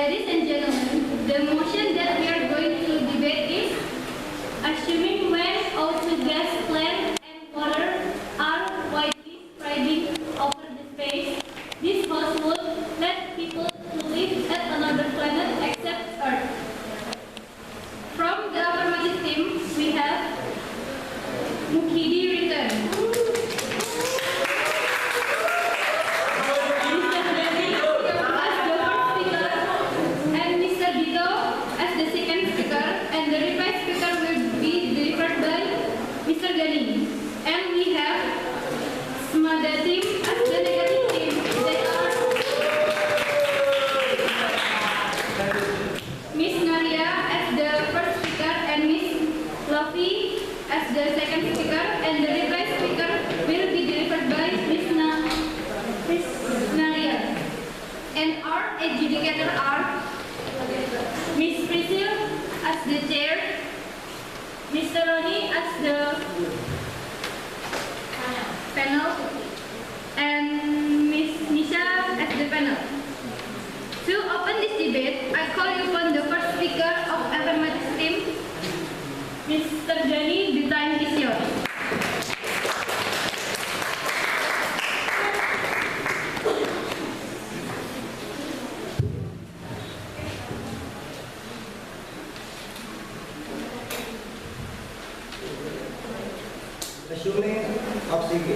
Ladies and gentlemen, the motion that we are going to debate is assuming when O2 gas plant and water are widely spreading over the space, this host would let people to live at another planet except Earth. From the affirmative team, we have Mukidi return. And we have Smada team as the negative team. They are Miss Naria as the first speaker and Miss Fluffy as the second speaker, and the revised speaker will be delivered by Miss Naria. And our adjudicator are Miss Priscilla as the chair, Mr. Roni as the panel, and Miss Nisha as the panel. To open this debate, I call upon the first speaker of affirmative team, Mr. Jani. The time is yours. Assuming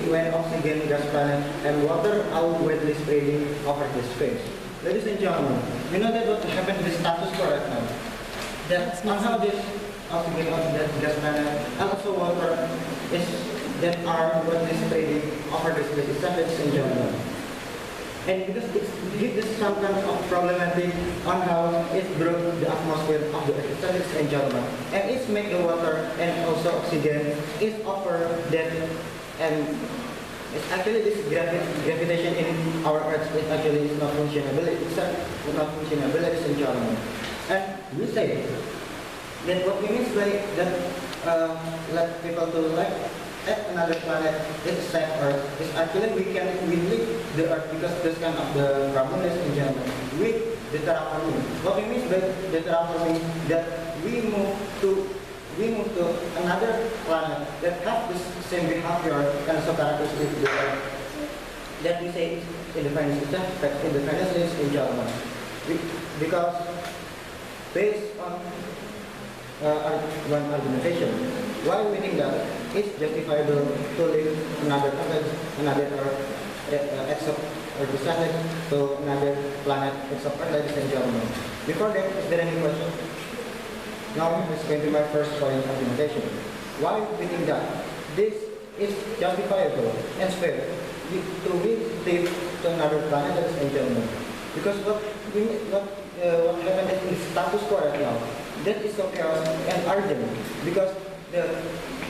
when oxygen, gas planet, and water are widely spreading over the space. Ladies and gentlemen, you know that what happened to the status quo right now? That somehow this oxygen, gas planet, and also water is that are widely spreading over the space, ladies and gentlemen. And because it is some kind of problematic on how it broke the atmosphere of the Earth, ladies and gentlemen. And it's make the water and also oxygen is offer that, and it's actually this gravitation in our Earth is actually is not functionable. It's not functionable, ladies and gentlemen. And we say that what we mean by that let people to like at another planet is same Earth is actually we leave the Earth because this kind of the problem, ladies and gentlemen, with the terraforming. What we mean by the terraforming that we move to another planet that have this same behavior and also characteristics with the Earth. That we say independence, ladies and gentlemen, because based on one argumentation, why we think that it's justifiable to live another planet, another Earth, except or decided to another planet except Earth, ladies and gentlemen. Before that, is there any question? Now let's go into my first point of argumentation. Why we think that this is justifiable and fair to live to another planet, ladies and gentlemen? Because what happened in status quo right now, that is so chaos and urgent because the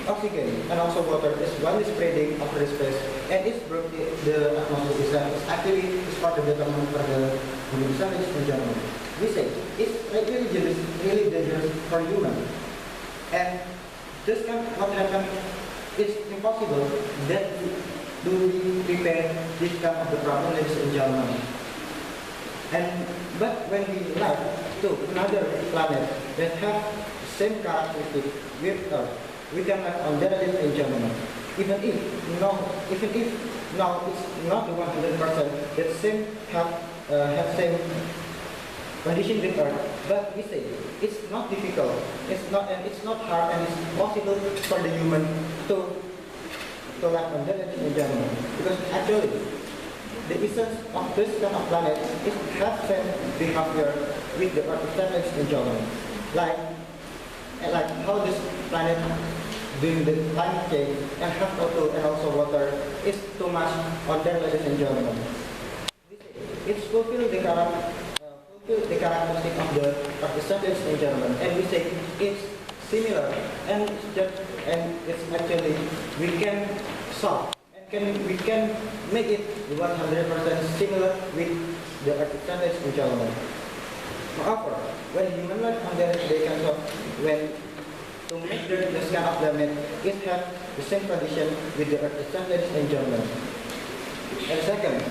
oxygen and also water is widely spreading over the space and it's broke the atmosphere itself. It's actually is part of the development for the human design, ladies and gentlemen. We say it's really dangerous for human. And this kind of what happened, it's impossible that do we prepare this kind of the problem, ladies and gentlemen. But when we live to another planet that have same characteristics with Earth, we can live on that, ladies and gentlemen. Even if now it's not the 100% that same have same condition with Earth, but we say it's not difficult, it's not hard, and it's possible for the human to live on that, ladies and gentlemen. Because actually the essence of this kind of planet is have same behavior with the Earth, ladies and gentlemen. Like how this planet doing the climate change and have O2 and also water is too much on there, ladies and gentlemen. It's fulfill the characteristic of the Earth, ladies and gentlemen, and we say it's similar and it's actually we can solve. We can make it 100% similar with the Earth, ladies and gentlemen. However, when human life on there, they can solve when to make this kind of planet, it have the same condition with the Earth, ladies and gentlemen. And second,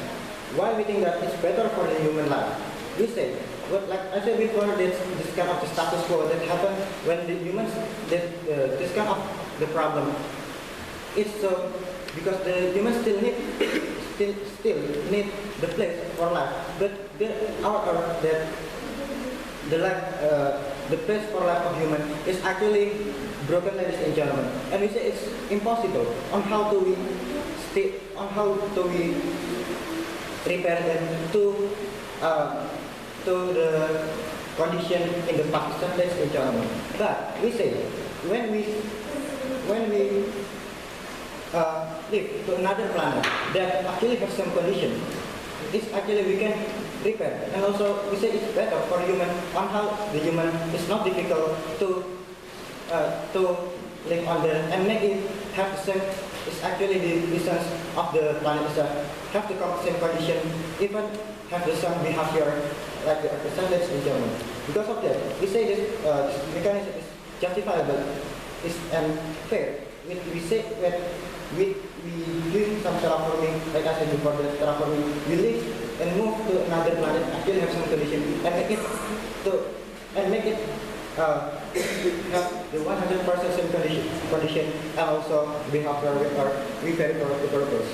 why we think that it's better for the human life? We say what like I said before, this kind of the status quo that happen when the humans that this kind of the problem is so because the humans still need the place for life, but our earth that the life the place for life of human is actually broken, ladies and gentlemen, and we say it's impossible. On how do we repair them to the condition in the past, ladies and gentlemen. But we say when we live to another planet that actually has some condition, it's actually we can repair. And also we say it's better for human on how the human is not difficult to live on the and make it have the same. It's actually the essence of the planet itself have to come same condition, even have the same behavior like the representatives in Germany. Because of that, we say this mechanism is justifiable, is and fair. We say that we doing some terraforming, like I said before, the terraforming, we live and move to another planet, actually have some condition, and make it have the 100% same condition, and also behavior with our repair for the purpose.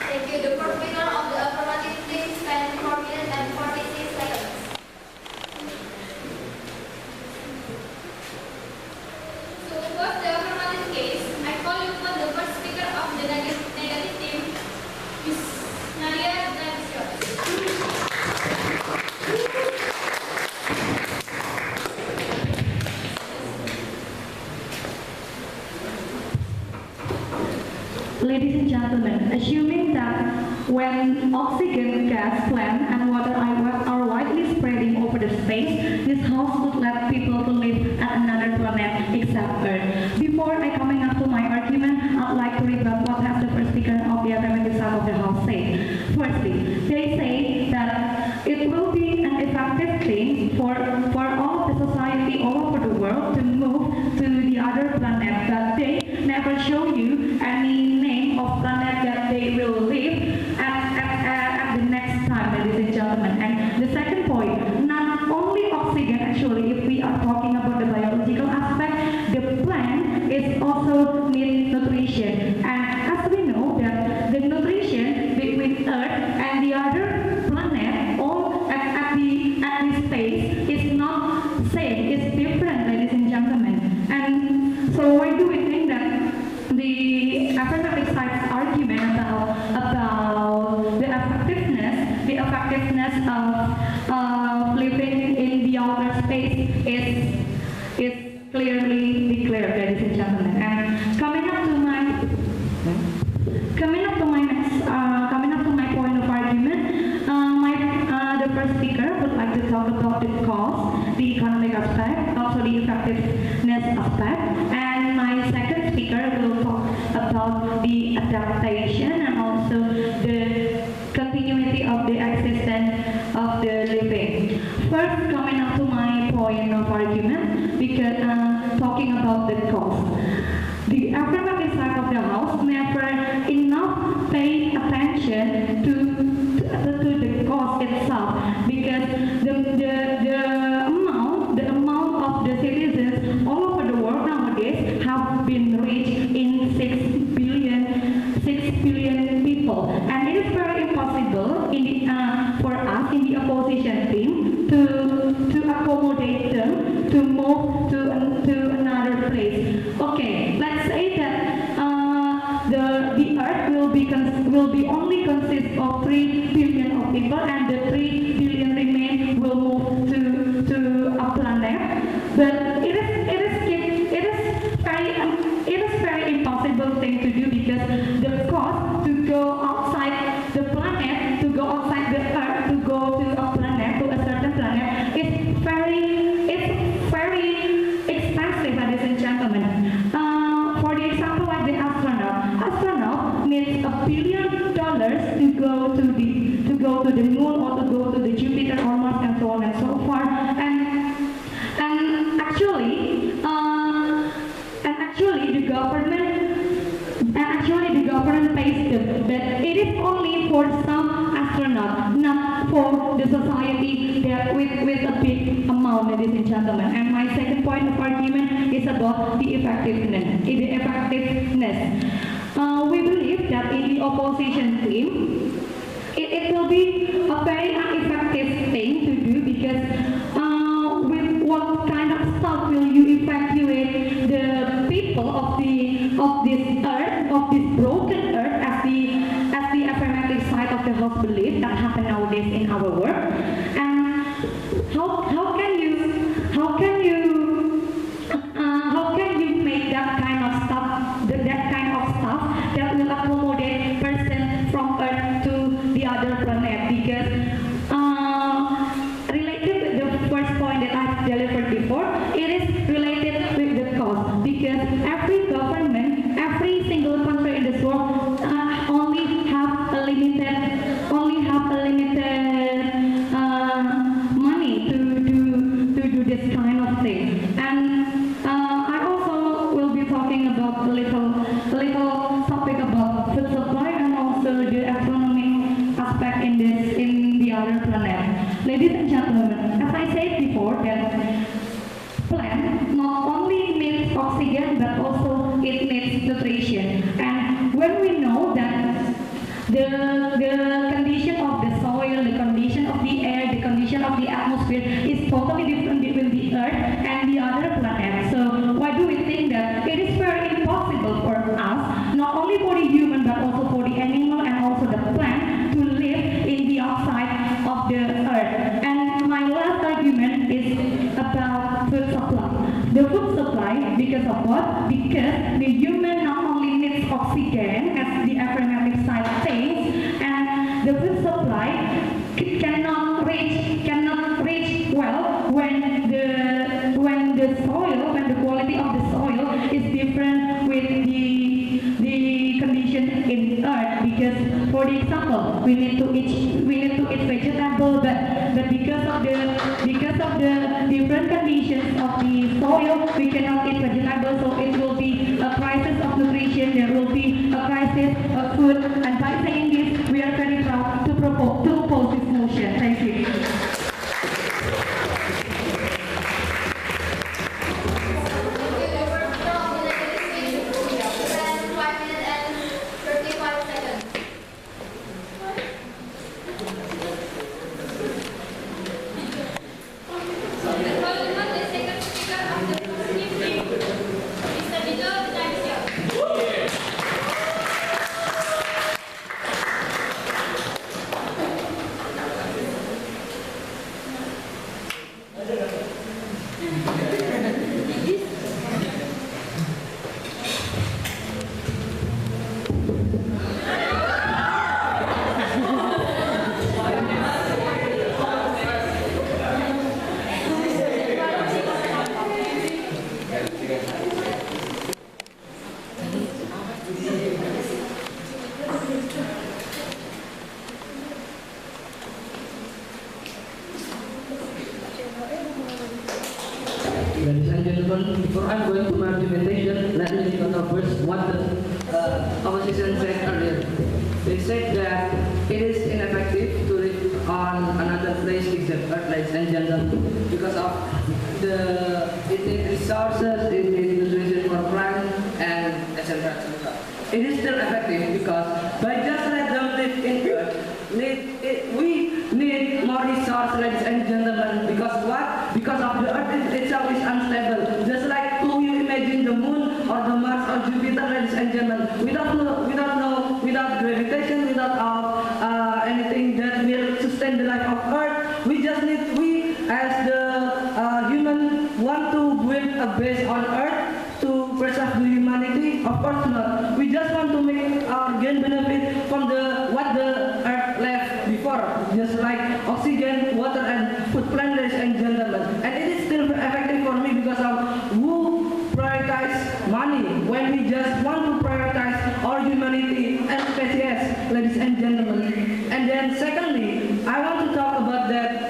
Thank you. The fourth winner of the affirmative please spend 4 minutes and 46 seconds. So what's the affirmative case? I call upon the first speaker of the negative team, Ms. Nadia Davisio. Ladies and gentlemen, assuming that when oxygen gas, plant, and water are widely spreading over the space, this house would let people to live at another planet except Earth. Before I coming up to my argument, I'd like to rebut what has the first speaker of the affirmative side of the house said. Firstly, they say that it will be an effective thing for all the society all over the world to move to the other planet, but they never show you any name of planet that they will live at the next time, ladies and gentlemen. And the second point, not only oxygen, actually, if we are talking about the biological aspect, the plant is also need nutrition. And as we know that the nutrition between Earth and the other planet, all at the space, is not same, it's different, ladies and gentlemen. And so why do we think that the affirmative side's argument about the effectiveness of living in the outer space is clearly declared, ladies and gentlemen. And coming up to my point of argument, the first speaker would like to talk about the cost, the economic aspect, also the effectiveness aspect, and my second speaker will talk about the adaptation and also the continuity of the existence of the living. First, coming up to my point of argument, because talking about the cost. The affirmative side of the house never enough pay attention to the cost itself, because the amount of the citizens all over the world nowadays have been reached in 6 billion people, and it is very impossible for us in the opposition team to accommodate them to move to another place. Okay, let's say that the Earth will be only consist of 3 billion of people, and the 3 billion remain will move to a planet. But it is very impossible thing to do, because the cost to go outside the planet, to go outside the Earth, to go to a planet, to a certain planet, is very expensive, ladies and gentlemen. For the example, like the astronaut needs $1 billion to go to the moon, or to go to the Jupiter or Mars, and so on and so forth. And actually the government pays that it is only for some astronauts, not for the society that with a big amount, ladies and gentlemen. And my second point of argument is about the effectiveness. We believe that in the opposition team, it will be a very ineffective thing to do because with what kind of stuff will you evacuate the people of this earth, of this broken earth, as the affirmative side of the house belief that happen nowadays in our world? And how can you make that kind of stuff that will accommodate person from earth to the other planet? Because related with the first point that I've delivered before, it is related with the cost. Because every government, every single country in this world only have a limited money to do this kind of thing. And I also will be talking about a little topic about food supply and also the economic aspect in the other planet. Ladies and gentlemen, as I said before, that plant not only needs oxygen but also it needs nutrition. And when we know that the condition of the soil, the condition of the air, the condition of the atmosphere is totally different between the earth and the other planets. So why do we think that it is very impossible for us, not only for the human but also for the animal and also the plant, to live in the outside of the earth? And my last argument is about food supply. The food supply, because of what? Because the human not only needs oxygen, as the affirmative side says, and the food supply cannot reach well when the quality of the soil is different with the condition in earth. Because for the example, we need to eat vegetable, but because of the different conditions of the soil, we cannot eat vegetable, so it will be a crisis of nutrition, there will be a crisis of food. And by saying this, we are very proud to oppose this motion. Thank you. Ladies and gentlemen, before I'm going to my argumentation, let me discuss first what the opposition said earlier. They said that it is ineffective to live on another place except Earth, ladies and gentlemen, because of it needs resources, it needs nutrition for plants, and etc. etc. It is still effective because by just let them live in Earth, we need more resources, ladies and gentlemen. Because what? Because of the Earth itself is unstable. Just like who you imagine the Moon or the Mars or Jupiter, ladies and gentlemen. Without gravitation, without anything that will sustain the life of Earth, we as the human want to build a base on Earth to preserve the humanity? Of course not. We just want to make gain benefit from what the Earth left before, just like oxygen, water, and food plant, ladies and gentlemen. And it is still effective for me because of who prioritize money when we just want to prioritize our humanity and species, ladies and gentlemen. And then secondly, I want to talk about that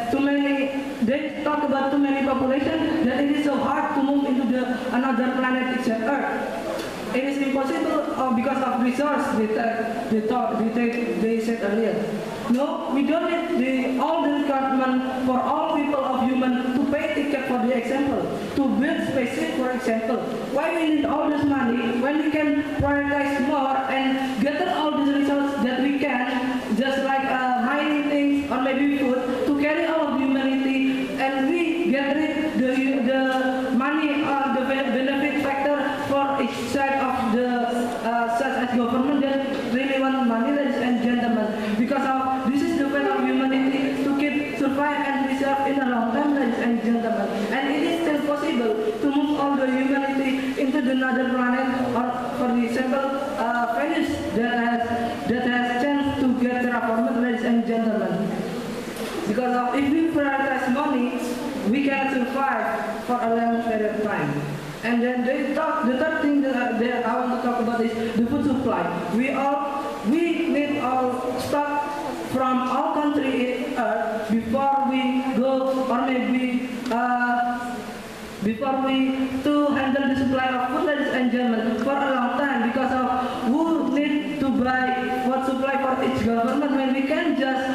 they talk about too many population, that it is so hard to move into another planet except Earth. It is impossible because of resource they said earlier. No, we don't need all the requirement for all people of human to pay ticket for the example, to build spaces for example. Why we need all this money when we can prioritize more and gather all these resources that we can, just like mining things or maybe food, to carry all of humanity, and we get rid the money or the benefit factor for each side of the such as government that really want money, ladies and gentlemen, because of this is the way of humanity to keep survive and preserve in a long time, ladies and gentlemen, and it is still possible to move all the humanity into another planet, or for example Venus that has chance to get terraformed, ladies and gentlemen, because of if we prioritize money, we can survive for a long period of time. And then the third thing that I want to talk about is the food supply. We need all stock from all country in Earth before we go, or maybe before we to handle the supply of food, ladies and gentlemen, for a long time, because of who need to buy what supply for each government when we can just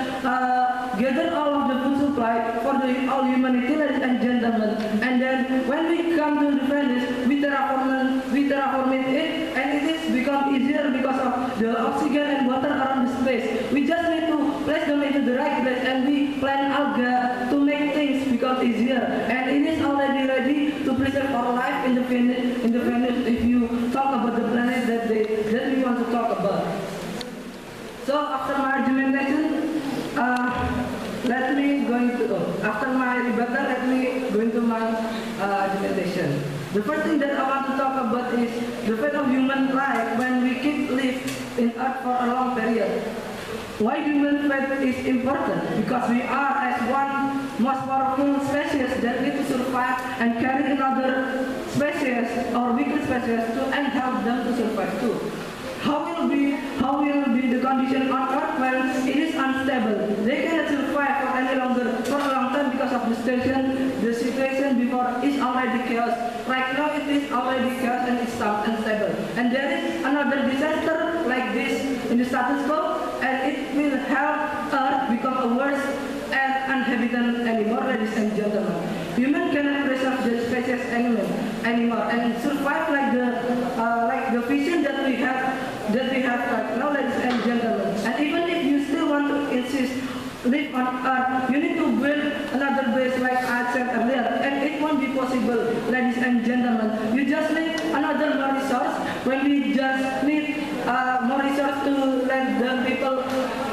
gather all of the food supply for the all humanity, ladies and gentlemen. And then when we come to the Venice, we terraform it, and it is become easier because of the oxygen and water around the space. We just need to place them into the right place, and we plant algae to make things become easier. And it is already ready to preserve our life in the Venice if you talk about the planet that we want to talk about. So after my argumentation, after my rebuttal, let me go into my argumentation. The first thing that I want to talk about is the fate of human life when we keep live in Earth for a long period. Why human fate is important? Because we are as one most powerful species that need to survive and carry another species or weaker species to and help them to survive too. How will be the condition on Earth when it is unstable? They cannot survive for any longer for a long time because of the situation before is already chaos. Right now it is already chaos and it's unstable. And there is another disaster like this in the status quo, and it will help Earth become a worse and uninhabitable anymore, ladies and gentlemen. Human cannot preserve the species anymore and survive like the vision that we have right now, ladies and gentlemen. And even if you still want to insist live on Earth, you need to build another base like I said earlier, and it won't be possible, ladies and gentlemen. You just need another more resource when we just need more resource to let the people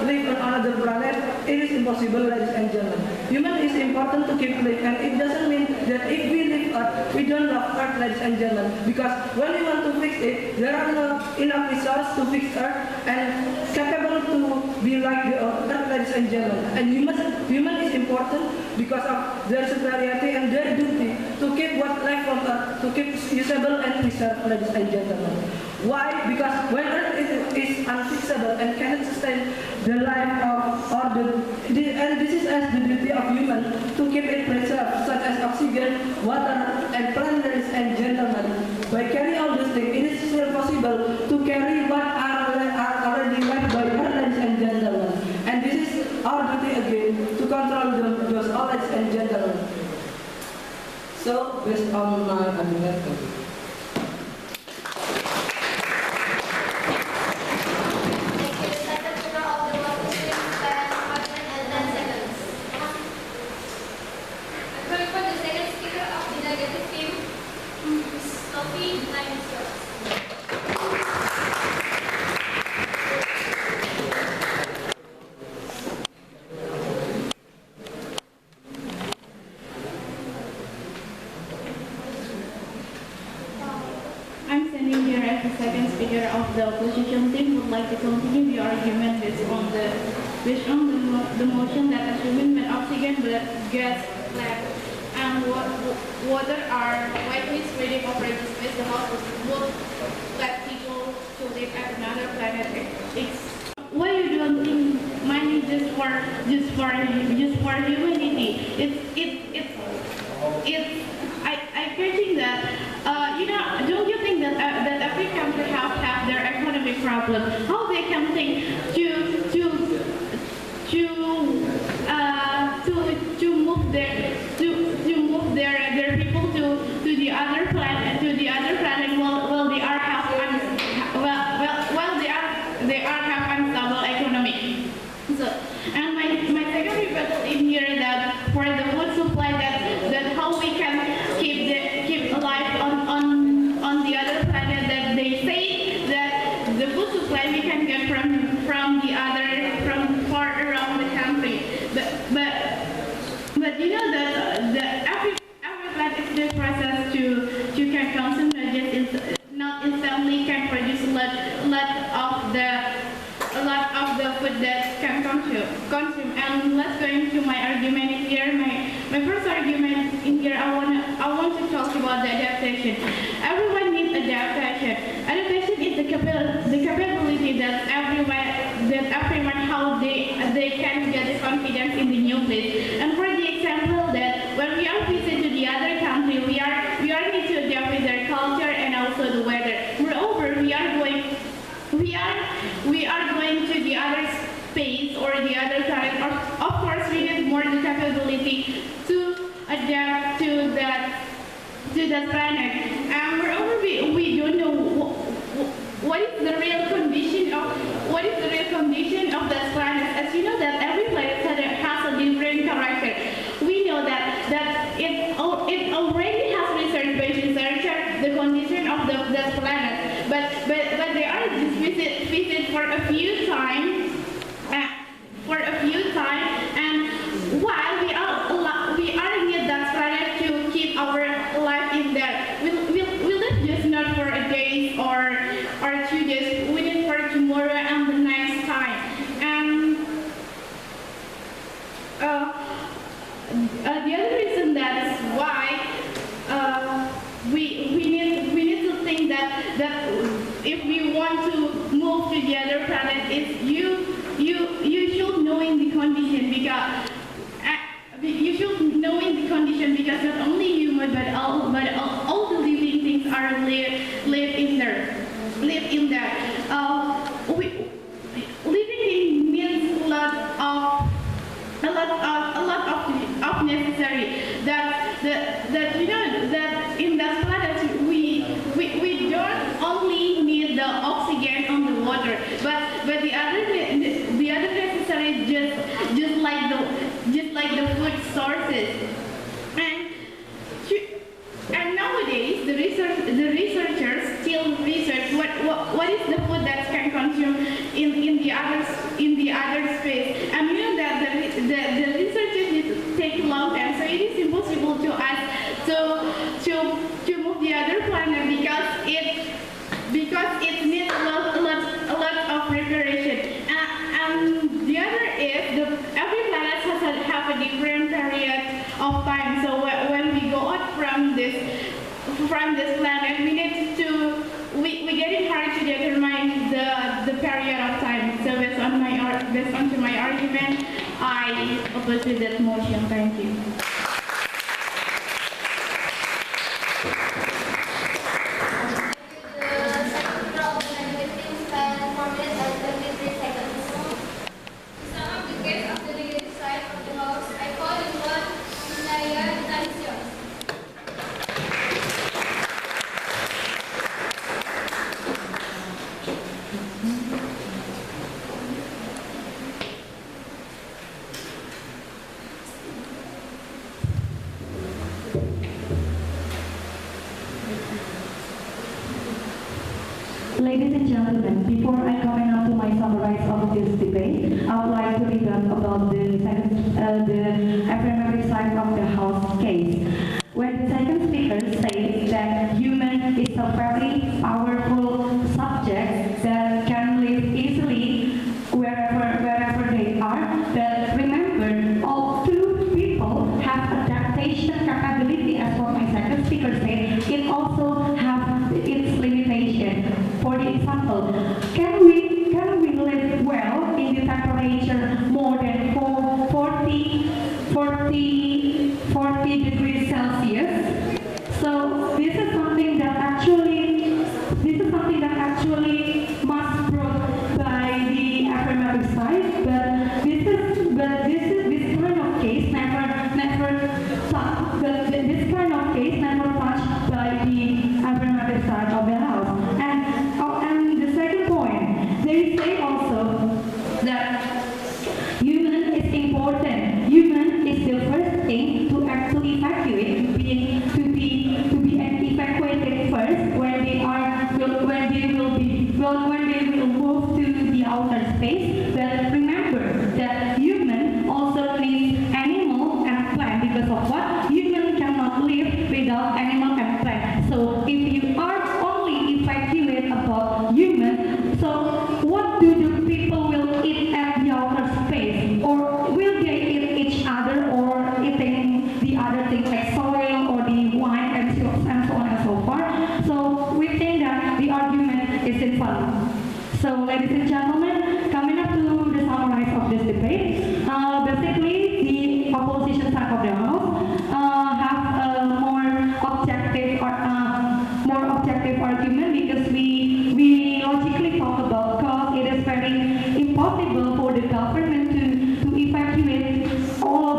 live on another planet. It is impossible, ladies and gentlemen. Human is important to keep live, and it doesn't mean that if we live Earth, we don't love Earth, ladies and gentlemen. Because when we want to fix it, there are not enough resources to fix Earth and capable to be like the Earth, ladies and gentlemen. And human is important because of their superiority and their duty to keep what life on Earth, to keep usable and preserved, ladies and gentlemen. Why? Because when Earth is unfixable and cannot sustain the life and this is as the duty of human to keep it preserved, such as oxygen, water, and plant, ladies and gentlemen. By carrying all these things, it is still possible to carry what are already left by Earth, ladies and gentlemen. And this is our duty again to control those all, ladies and gentlemen. So, based on my argument. I'm standing here as the second speaker of the opposition team. Would like to continue the argument based on the motion that assuming when oxygen, gas, land, and water are widely spreading over the space, the house would let people to live at another planet. Why you don't think money just for humanity? I think that don't you think that that every country have their problem, how they can think to move their people to the other planet while they are have unstable economy. So, and my second rebuttal in here that for the food supply that how we can keep alive on the other planet, that they say that the food supply we can get from far around the country, but you know that every plant is this process to can consume not instantly can produce a lot of the food that can consume. And let's go into my argument in here. My first argument in here, I want to talk about the adaptation. Everyone needs adaptation. Adaptation is the capability that everyone how they can get the confidence in the new place. And for the example that when we are visiting to the other country, we are need to adapt with their culture and also the weather. Moreover, we are going to the other space or the other planet. Of course, we need more the capability to adapt to that planet. And moreover, we don't know what is the real condition of that planet. As you know that every planet has a different character. We know that it already has research-based researcher the condition of that planet, but they are just visit for a few times, and while we are near that planet to keep our life in there. We live just not for a day or 2 days. We live for tomorrow and the next time. And the other reason that is why we need to think that if we want to move to the other planet, is you should know in the condition because not only human but all the living things are live in there. Living in means a lot of necessary that you know that in that planet we don't only need the oxygen on the water, but the other necessary just like the food sources. And nowadays the researchers still research what is the food that can consume in the other space. And you know that the researchers need to take long time, so it is impossible to us to move the other planet because it needs a lot of preparation. And the other is every planet have a different period of time. So when we go out from this planet, we need to we get it hard to determine the period of time. So based on my argument, I oppose to that motion. Thank you. they say also that human is important. Human is the first thing to actually evacuate, to be evacuated first when they will move to the outer space. But remember that human also needs animal and plant because of what? Human cannot live without animal and plant. So if you are only evacuate about human, so what do the people will eat at the outer space? Or will they eat each other or eating the other things like soil or the wine and so on and so forth? So we think that the argument is invalid. So ladies and gentlemen, coming up to the summary of this debate, basically the opposition side of the house have a more objective argument because we logically talk about cause. It is very impossible for the government to evacuate all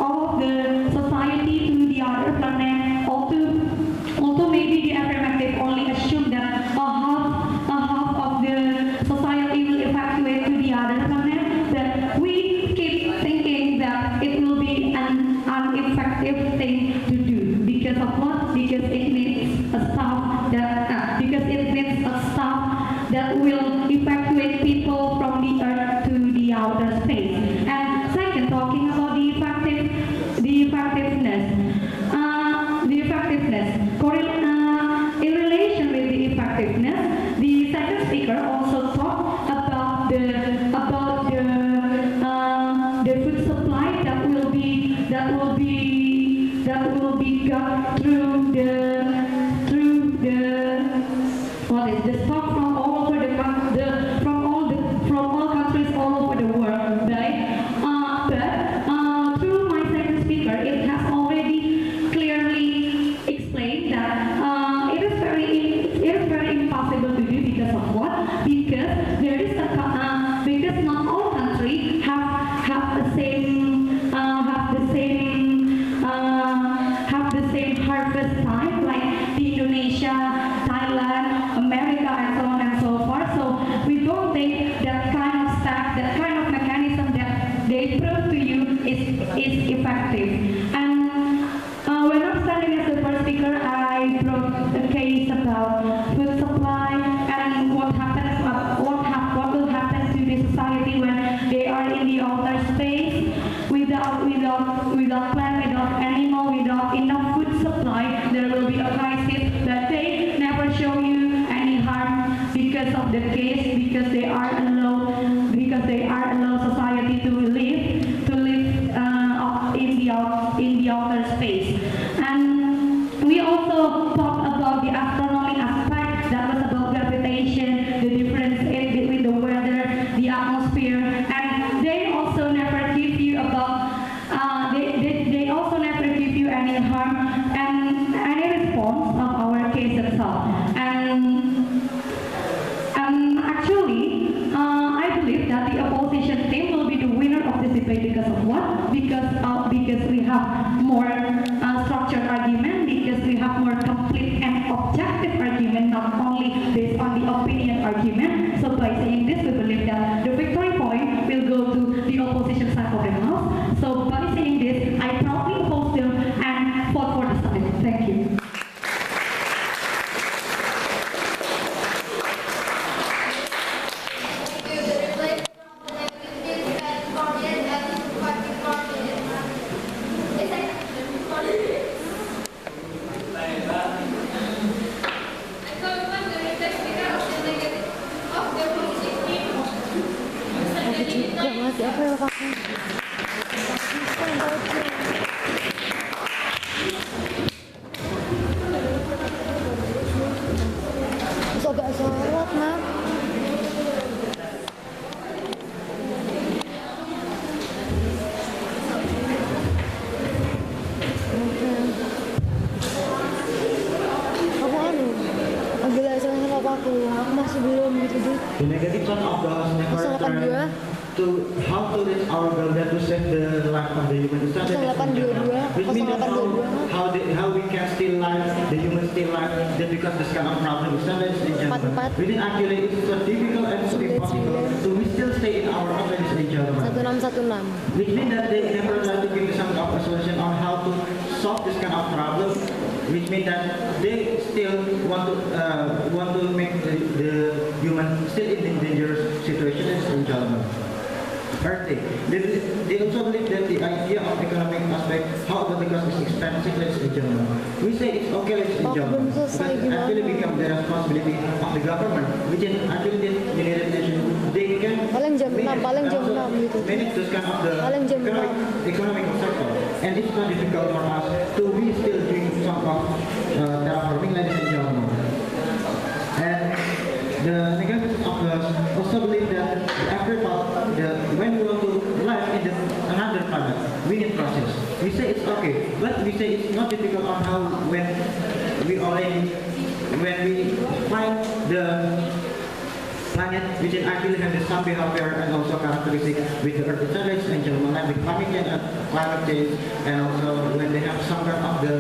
of the society to the other planet. Although maybe the affirmative only assume that a half of the society will evacuate to the other planet, but we keep thinking that it will be an ineffective thing to do because of what? Because it needs a staff that will evacuate people from the earth to the outer space. And second, talking about the effectiveness, in relation with the effectiveness, the second speaker also talked about the food supply that will be got through the stock from all over from all countries all over the world, right? But through my second speaker, it has already clearly explained that it is very impossible to do because of what? Because there is because not all countries have the same harvest time like the Indonesia, Thailand, America, and so on and so forth. So we don't think that kind of stuff, that kind of mechanism that they prove to you is effective. And when I'm standing as the first speaker, I brought a case about food supply and what will happen to the society when they are in the outer space without plant, without animal, without enough food supply. There will be a crisis that they never show you any harm because of the case, because they are allow society to live in the outer space. And we also talked about the astronomy aspect, that was about gravitation, the difference between the weather, the atmosphere, and they also never give you any harm and any response of our case itself. And actually, I believe that the opposition team will be the winner of this debate because of what? Because we have more structured argument, because we have more complete and objective argument, not only based on the opinion argument. So by saying this, we believe that the victory point will go to the opposition side of the house. So by saying this, I proudly oppose them and fought for the side. Thank you. The negative side of the house never Masalahkan turned gue. to how to reach our goal that to save the life of the human. It's not that it's in general. 0822, Which means that 0822. how we can still life, the human still life, that because this kind of problem is not that it's in general. 44. Within actually it's so difficult and so impossible. So we still stay in our own ladies and gentlemen. 1616. Which means that they never try to give some of a solution on how to solve this kind of problem. Which means that they still want to make the human still in dangerous situation, ladies and gentlemen. Third thing, they also believe that the idea of economic aspect, how about the cost is expensive, ladies and gentlemen. We say it's okay, ladies and gentlemen, but it actually become the responsibility of the government, which is actually the United Nations. They can Paling jam 6, paling jam 6 gitu. manage this kind of the Paling jam economic sector, and it's not difficult for us to we still doing some of terraforming, ladies and gentlemen. And the negatives of us also believe that every part, when we want to live in another planet, we need process. We say it's okay, but we say it's not difficult on how when we find the planet which actually have the some behavior and also characteristic with the Earth itself, ladies and gentlemen, like the climate change, and also when they have some kind of the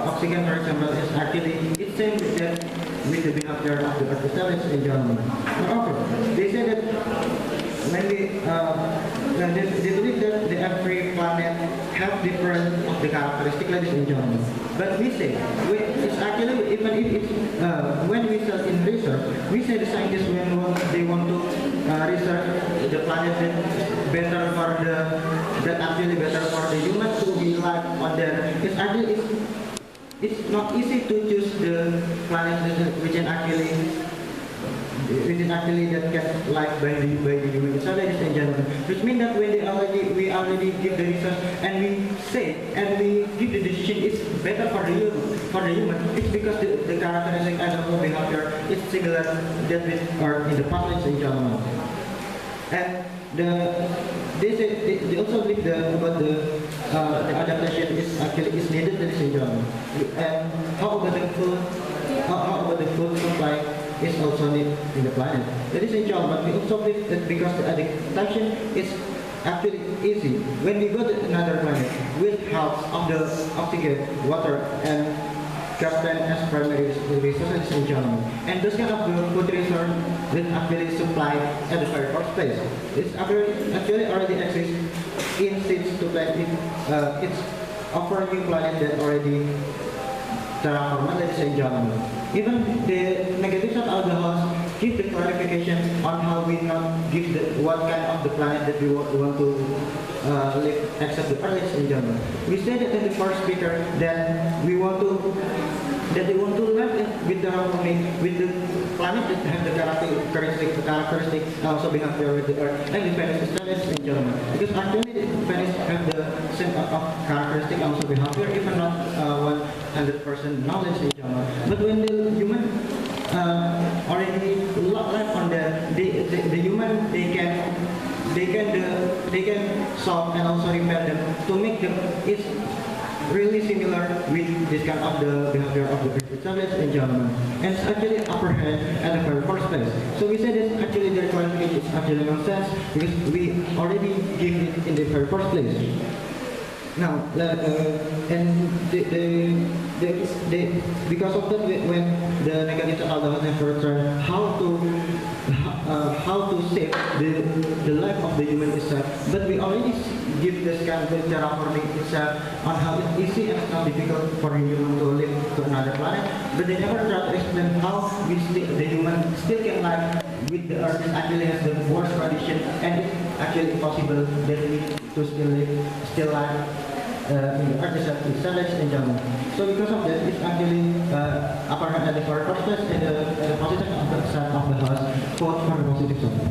oxygen, for example, is actually it's same with the behavior of the Earth itself, ladies and gentlemen. Moreover, they say that when they believe that every planet have different of the characteristic, ladies and gentlemen. But we say it's actually even if it's when we start in research, we say the scientists when they want to research the planet that better for that actually better for the human to be live on there. It's not easy to choose the planet which is actually that can live by the human. So ladies and gentlemen, which means that when we already give the research and we say and we give the decision it's better for the human, it's because the characteristic and the behavior is similar that with or in the past, ladies and gentlemen. And they also believe about the adaptation is actually is needed, ladies and gentlemen. And how about the food? How about the food supply is also needed in the planet? Ladies and gentlemen, we also believe that because the adaptation is actually easy when we go to another planet with help of the oxygen, water, and carbon as primary resources, ladies and gentlemen. And those kind of food resource that actually supply at the very first place. It's actually already exists in seeds to plant it. It's offer new planet that already terraformed, ladies and gentlemen. Even the negatives of alcohols give the clarification on how we not give what kind of the planet that we want to live except the Earth, ladies and gentlemen. We said that in the first speaker that they want to live with the harmony with the planet that have the characteristic also behavior with the Earth and the Venus is, ladies and gentlemen. Because actually the Venus have the same of characteristic also behavior, even not 100% knowledge, ladies and gentlemen. But when the human already live on the human they can solve and also repair them to make them is really similar with this kind of the behavior of the Earth itself, ladies and gentlemen. And it's actually upper hand at the very first place. So we say that actually the qualification is actually nonsense because we already give it in the very first place. Now, and because of that, when the negative alcohol never return, how to save the life of the human itself. But we already give this kind of terraforming itself on how it's easy and it's not difficult for a human to live to another planet. But they never try to explain how the human still can live with the Earth that actually has the worst condition and it's actually impossible that we to still live in the Earth itself, ladies and gentlemen. So because of that, it's actually upper hand at the first place and the positive of the side of the house, both for the positive side.